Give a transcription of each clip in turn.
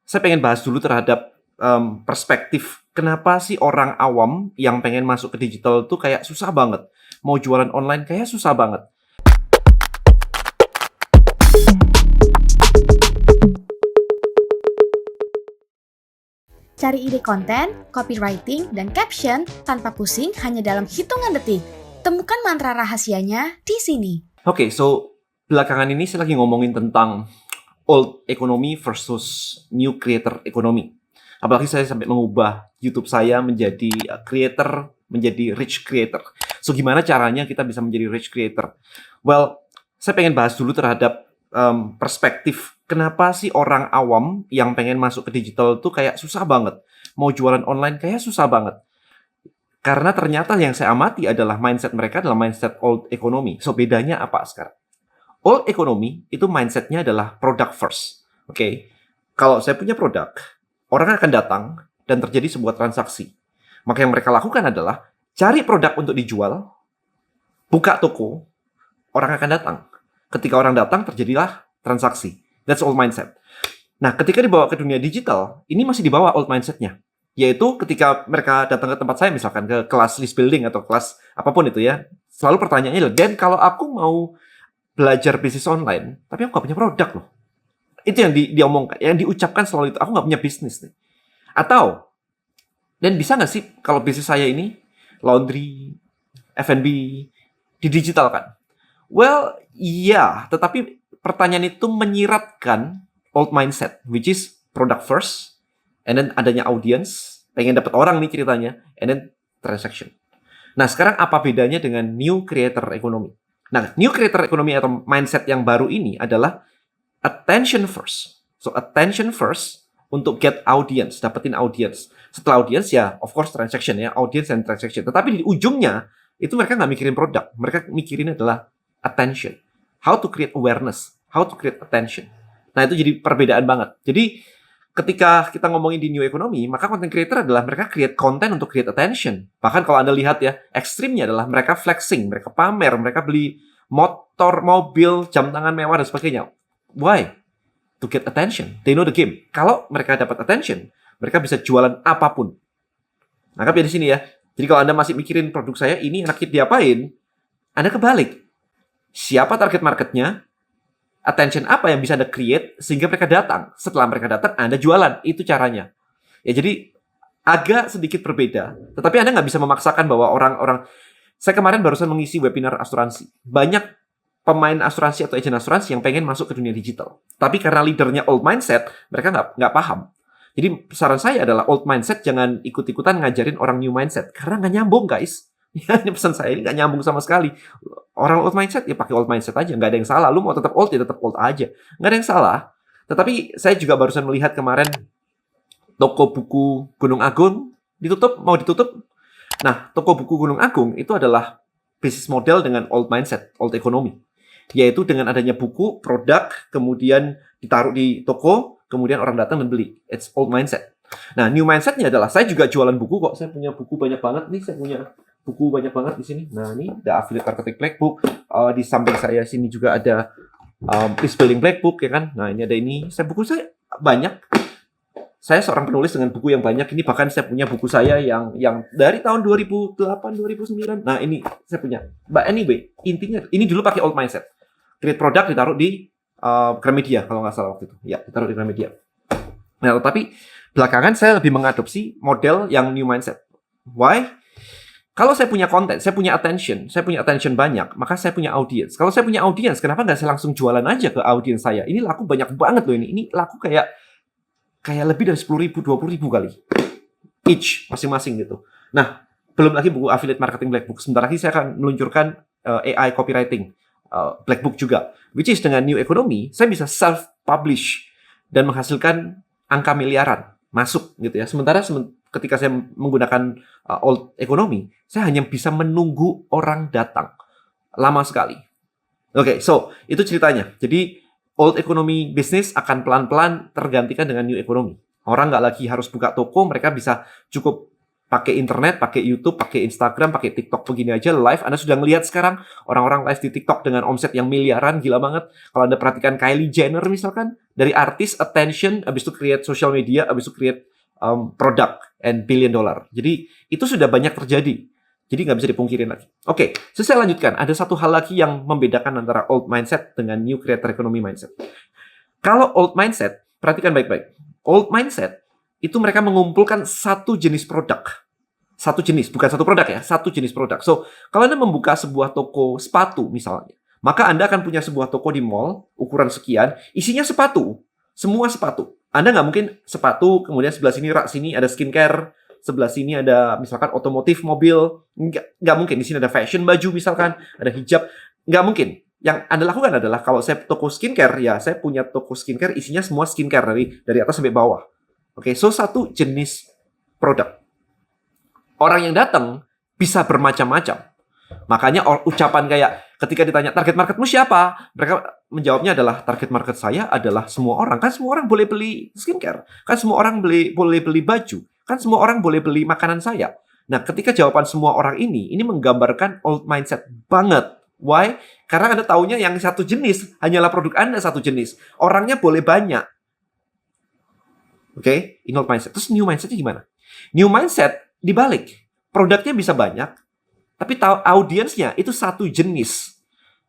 Saya pengen bahas dulu terhadap perspektif kenapa sih orang awam yang pengen masuk ke digital tuh kayak susah banget. Mau jualan online kayak susah banget. Cari ide konten, copywriting, dan caption tanpa pusing hanya dalam hitungan detik. Temukan mantra rahasianya di sini. Oke, so belakangan ini saya lagi ngomongin tentang old economy versus new creator economy. Apalagi saya sampai mengubah YouTube saya menjadi creator, menjadi rich creator. So gimana caranya kita bisa menjadi rich creator? Well, saya pengen bahas dulu terhadap perspektif kenapa sih orang awam yang pengen masuk ke digital tuh kayak susah banget. Mau jualan online kayak susah banget. Karena ternyata yang saya amati adalah mindset mereka adalah mindset old economy. So bedanya apa sekarang? Old economy itu mindsetnya adalah product first. Oke, kalau saya punya produk, orang akan datang dan terjadi sebuah transaksi. Maka yang mereka lakukan adalah cari produk untuk dijual, buka toko, orang akan datang. Ketika orang datang, terjadilah transaksi. That's old mindset. Nah, ketika dibawa ke dunia digital, ini masih dibawa old mindsetnya. Yaitu ketika mereka datang ke tempat saya, misalkan ke kelas list building atau kelas apapun itu ya, selalu pertanyaannya adalah, Dan, kalau aku mau belajar bisnis online, tapi aku nggak punya produk loh. Itu yang diomongkan, yang diucapkan selalu itu, aku nggak punya bisnis nih. Atau, Dan bisa nggak sih kalau bisnis saya ini, laundry, F&B, didigitalkan? Well, iya, tetapi pertanyaan itu menyiratkan old mindset, which is product first, and then adanya audience, pengen dapat orang nih ceritanya, and then transaction. Nah, sekarang apa bedanya dengan new creator economy? Nah, new creator economy atau mindset yang baru ini adalah attention first. So, attention first untuk get audience, dapetin audience. Setelah audience, ya, of course, transaction ya, audience and transaction. Tetapi di ujungnya, itu mereka nggak mikirin produk. Mereka mikirin adalah attention. How to create awareness. How to create attention. Nah, itu jadi perbedaan banget. Jadi, ketika kita ngomongin di new economy, maka content creator adalah mereka create content untuk create attention. Bahkan kalau Anda lihat ya, ekstrimnya adalah mereka flexing, mereka pamer, mereka beli motor, mobil, jam tangan mewah, dan sebagainya. Why? To get attention. They know the game. Kalau mereka dapat attention, mereka bisa jualan apapun. Nangkap ya di sini ya. Jadi kalau Anda masih mikirin produk saya, ini enaknya diapain? Anda kebalik. Siapa target marketnya? Attention apa yang bisa Anda create sehingga mereka datang. Setelah mereka datang, Anda jualan. Itu caranya. Ya, jadi agak sedikit berbeda. Tetapi Anda nggak bisa memaksakan bahwa orang-orang... Saya kemarin barusan mengisi webinar asuransi. Banyak pemain asuransi atau agen asuransi yang pengen masuk ke dunia digital. Tapi karena leadernya old mindset, mereka nggak paham. Jadi saran saya adalah old mindset jangan ikut-ikutan ngajarin orang new mindset. Karena nggak nyambung, guys. Ya, ini pesan saya, ini nggak nyambung sama sekali. Orang old mindset, ya pakai old mindset aja. Nggak ada yang salah. Lu mau tetap old, ya tetap old aja. Nggak ada yang salah. Tetapi saya juga barusan melihat kemarin toko buku Gunung Agung mau ditutup. Nah, toko buku Gunung Agung itu adalah bisnis model dengan old mindset, old economy. Yaitu dengan adanya buku, produk, kemudian ditaruh di toko, kemudian orang datang dan beli. It's old mindset. Nah, new mindsetnya adalah saya juga jualan buku kok. Saya punya buku banyak banget nih. Saya punya buku banyak banget di sini. Nah, ini ada Affiliate Marketing Black Book. Di samping saya sini juga ada List Building Black Book, ya kan? Nah, ini ada ini. Buku saya banyak. Saya seorang penulis dengan buku yang banyak. Ini bahkan saya punya buku saya yang dari tahun 2008, 2009. Nah, ini saya punya. But anyway, intinya ini dulu pakai old mindset. Create produk ditaruh di Gramedia kalau nggak salah waktu itu. Ya, ditaruh di Gramedia. Nah, tapi belakangan saya lebih mengadopsi model yang new mindset. Why? Kalau saya punya konten, saya punya attention banyak, maka saya punya audience. Kalau saya punya audience, kenapa nggak saya langsung jualan aja ke audience saya? Ini laku banyak banget loh ini. Ini laku kayak lebih dari 10.000, 20.000 kali. Each, masing-masing gitu. Nah, belum lagi buku Affiliate Marketing Black Book. Sebentar lagi saya akan meluncurkan AI Copywriting Black Book juga. Which is dengan new economy, saya bisa self-publish dan menghasilkan angka miliaran masuk gitu ya. Sementara ketika saya menggunakan old economy, saya hanya bisa menunggu orang datang. Lama sekali. Oke, so itu ceritanya. Jadi old economy bisnis akan pelan-pelan tergantikan dengan new economy. Orang nggak lagi harus buka toko, mereka bisa cukup pakai internet, pakai YouTube, pakai Instagram, pakai TikTok begini aja live. Anda sudah ngelihat sekarang orang-orang live di TikTok dengan omset yang miliaran, gila banget. Kalau Anda perhatikan Kylie Jenner misalkan, dari artis, attention, habis itu create social media, habis itu create product and billion dollar. Jadi itu sudah banyak terjadi. Jadi nggak bisa dipungkirin lagi. Oke, saya lanjutkan. Ada satu hal lagi yang membedakan antara old mindset dengan new creator economy mindset. Kalau old mindset, perhatikan baik-baik. Old mindset, itu mereka mengumpulkan satu jenis produk. Satu jenis, bukan satu produk ya, satu jenis produk. So, kalau Anda membuka sebuah toko sepatu misalnya, maka Anda akan punya sebuah toko di mall, ukuran sekian, isinya sepatu. Semua sepatu. Anda nggak mungkin sepatu, kemudian sebelah sini rak sini ada skincare, sebelah sini ada misalkan otomotif mobil, nggak mungkin. Di sini ada fashion baju misalkan, ada hijab, nggak mungkin. Yang Anda lakukan adalah kalau saya toko skincare, ya saya punya toko skincare isinya semua skincare dari atas sampai bawah. Oke, so satu jenis produk. Orang yang datang bisa bermacam-macam. Makanya ucapan kayak ketika ditanya target marketmu siapa, mereka menjawabnya adalah target market saya adalah semua orang. Kan semua orang boleh beli skincare, kan semua orang boleh beli baju. Kan semua orang boleh beli makanan saya. Nah, ketika jawaban semua orang ini menggambarkan old mindset banget. Why? Karena Anda taunya yang satu jenis, hanyalah produk Anda satu jenis. Orangnya boleh banyak. Oke? Ini old mindset. Terus new mindsetnya gimana? New mindset dibalik. Produknya bisa banyak, tapi audiensnya itu satu jenis.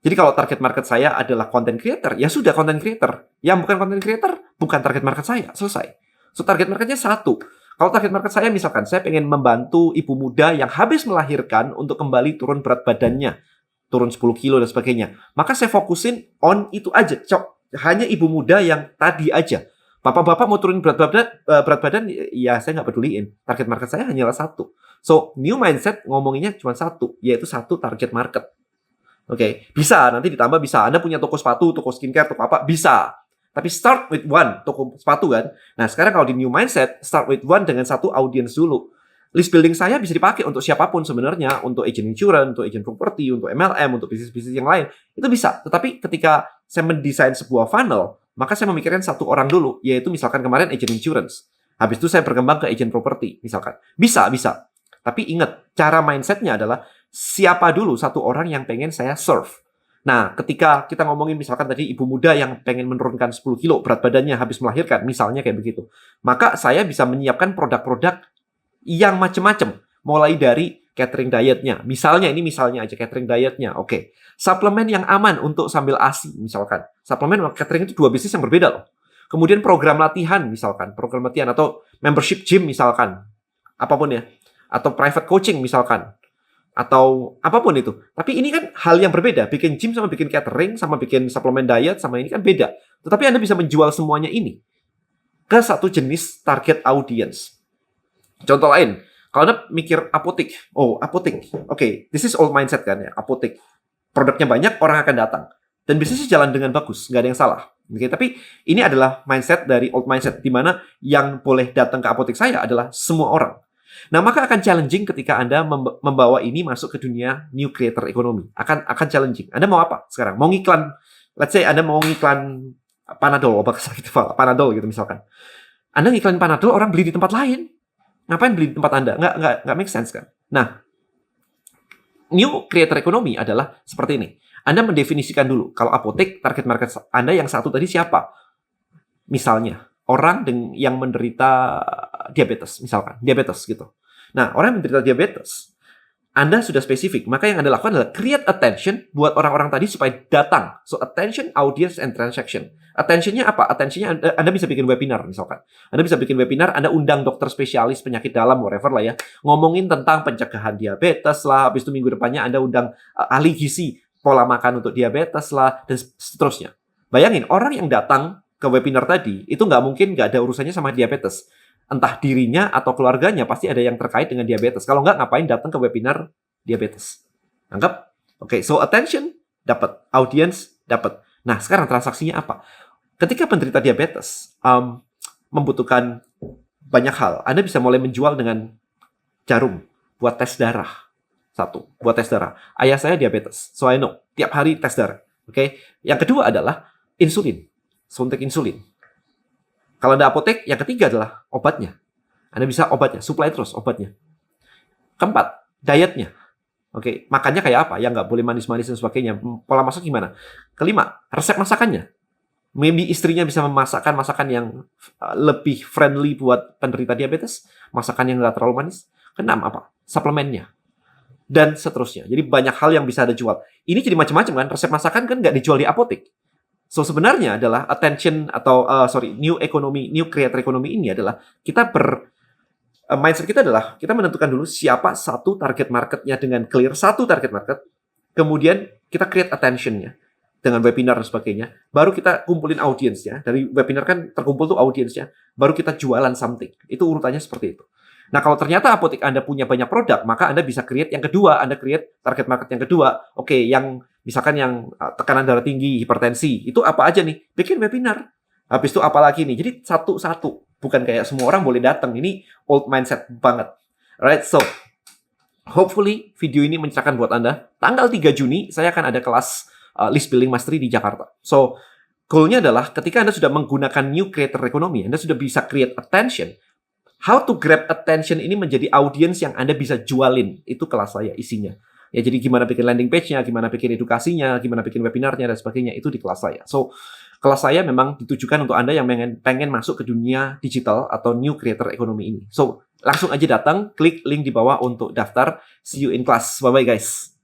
Jadi kalau target market saya adalah content creator, ya sudah content creator. Yang bukan content creator, bukan target market saya. Selesai. So, target marketnya satu. Kalau target market saya misalkan, saya pengen membantu ibu muda yang habis melahirkan untuk kembali turun berat badannya. Turun 10 kilo dan sebagainya. Maka saya fokusin on itu aja. Hanya ibu muda yang tadi aja. Bapak-bapak mau turun berat badan, ya saya nggak peduliin. Target market saya hanyalah satu. So, new mindset ngomonginnya cuma satu, yaitu satu target market. Oke, bisa, nanti ditambah bisa. Anda punya toko sepatu, toko skincare, toko apa, bisa. Tapi start with one, toko sepatu kan. Nah, sekarang kalau di new mindset, start with one dengan satu audience dulu. List building saya bisa dipakai untuk siapapun sebenarnya, untuk agent insurance, untuk agent property, untuk MLM, untuk bisnis-bisnis yang lain. Itu bisa. Tetapi ketika saya mendesain sebuah funnel, maka saya memikirkan satu orang dulu, yaitu misalkan kemarin agent insurance. Habis itu saya berkembang ke agent property, misalkan. Bisa. Tapi ingat, cara mindsetnya adalah siapa dulu satu orang yang pengen saya serve. Nah, ketika kita ngomongin misalkan tadi ibu muda yang pengen menurunkan 10 kilo berat badannya habis melahirkan, misalnya kayak begitu. Maka saya bisa menyiapkan produk-produk yang macam-macam. Mulai dari catering dietnya. Misalnya aja catering dietnya. Oke. Suplemen yang aman untuk sambil ASI misalkan. Suplemen sama catering itu dua bisnis yang berbeda loh. Kemudian program latihan misalkan. Program latihan atau membership gym misalkan. Apapun ya. Atau private coaching misalkan. Atau apapun itu. Tapi ini kan hal yang berbeda. Bikin gym sama bikin catering, sama bikin suplemen diet, sama ini kan beda. Tetapi Anda bisa menjual semuanya ini ke satu jenis target audience. Contoh lain, kalau Anda mikir apotek. Oh, apotek. Oke, this is old mindset kan ya, apotek. Produknya banyak, orang akan datang. Dan bisnisnya jalan dengan bagus, nggak ada yang salah. Oke, tapi ini adalah mindset dari old mindset, di mana yang boleh datang ke apotek saya adalah semua orang. Nah, maka akan challenging ketika Anda membawa ini masuk ke dunia new creator economy. Akan challenging. Anda mau apa sekarang? Mau ngiklan, let's say Anda mau ngiklan Panadol, obat sakit kepala, Panadol gitu misalkan. Anda ngiklan Panadol, orang beli di tempat lain. Ngapain beli di tempat Anda? Nggak make sense kan? Nah, new creator economy adalah seperti ini. Anda mendefinisikan dulu, kalau apotek, target market Anda yang satu tadi siapa? Misalnya, orang yang menderita diabetes, misalkan. Diabetes gitu. Nah, orang yang menderita diabetes, Anda sudah spesifik. Maka yang Anda lakukan adalah create attention buat orang-orang tadi supaya datang. So, attention, audience, and transaction. Attention-nya apa? Attention-nya Anda bisa bikin webinar, misalkan. Anda bisa bikin webinar, Anda undang dokter spesialis penyakit dalam, whatever lah ya. Ngomongin tentang pencegahan diabetes lah. Habis itu minggu depannya Anda undang ahli gizi, pola makan untuk diabetes lah, dan seterusnya. Bayangin, orang yang datang ke webinar tadi, itu nggak mungkin nggak ada urusannya sama diabetes. Entah dirinya atau keluarganya, pasti ada yang terkait dengan diabetes. Kalau nggak, ngapain datang ke webinar diabetes? Anggap? Oke, so attention, dapat. Audience, dapat. Nah, sekarang transaksinya apa? Ketika penderita diabetes membutuhkan banyak hal, Anda bisa mulai menjual dengan jarum buat tes darah. Satu, buat tes darah. Ayah saya diabetes, so I know. Tiap hari tes darah. Oke. Yang kedua adalah insulin. Suntik insulin. Kalau ada apotek, yang ketiga adalah obatnya. Anda bisa obatnya, supply terus obatnya. Keempat, dietnya. Oke, makannya kayak apa? Ya nggak boleh manis-manis dan sebagainya. Pola masak gimana? Kelima, resep masakannya. Maybe istrinya bisa memasakkan masakan yang lebih friendly buat penderita diabetes, masakan yang nggak terlalu manis. Keenam, apa? Suplemennya. Dan seterusnya. Jadi banyak hal yang bisa Anda jual. Ini jadi macam-macam kan? Resep masakan kan nggak dijual di apotek. So sebenarnya adalah attention atau new creator economy ini adalah kita mindset kita adalah kita menentukan dulu siapa satu target marketnya dengan clear satu target market, kemudian kita create attention-nya dengan webinar dan sebagainya, baru kita kumpulin audiensnya, dari webinar kan terkumpul tuh audiensnya, baru kita jualan something. Itu urutannya seperti itu. Nah, kalau ternyata apotek Anda punya banyak produk, maka Anda bisa create yang kedua, Anda create target market yang kedua. Oke, yang misalkan yang tekanan darah tinggi, hipertensi, itu apa aja nih? Bikin webinar. Habis itu apa lagi nih? Jadi satu-satu. Bukan kayak semua orang boleh datang. Ini old mindset banget. Alright, so hopefully video ini mencerahkan buat Anda. Tanggal 3 Juni, saya akan ada kelas List Building Mastery di Jakarta. So, goal-nya adalah ketika Anda sudah menggunakan new creator economy, Anda sudah bisa create attention. How to grab attention ini menjadi audience yang Anda bisa jualin. Itu kelas saya isinya. Ya, jadi gimana bikin landing page-nya, gimana bikin edukasinya, gimana bikin webinarnya, dan sebagainya. Itu di kelas saya. So, kelas saya memang ditujukan untuk Anda yang pengen masuk ke dunia digital atau new creator economy ini. So, langsung aja datang, klik link di bawah untuk daftar. See you in class. Bye-bye guys.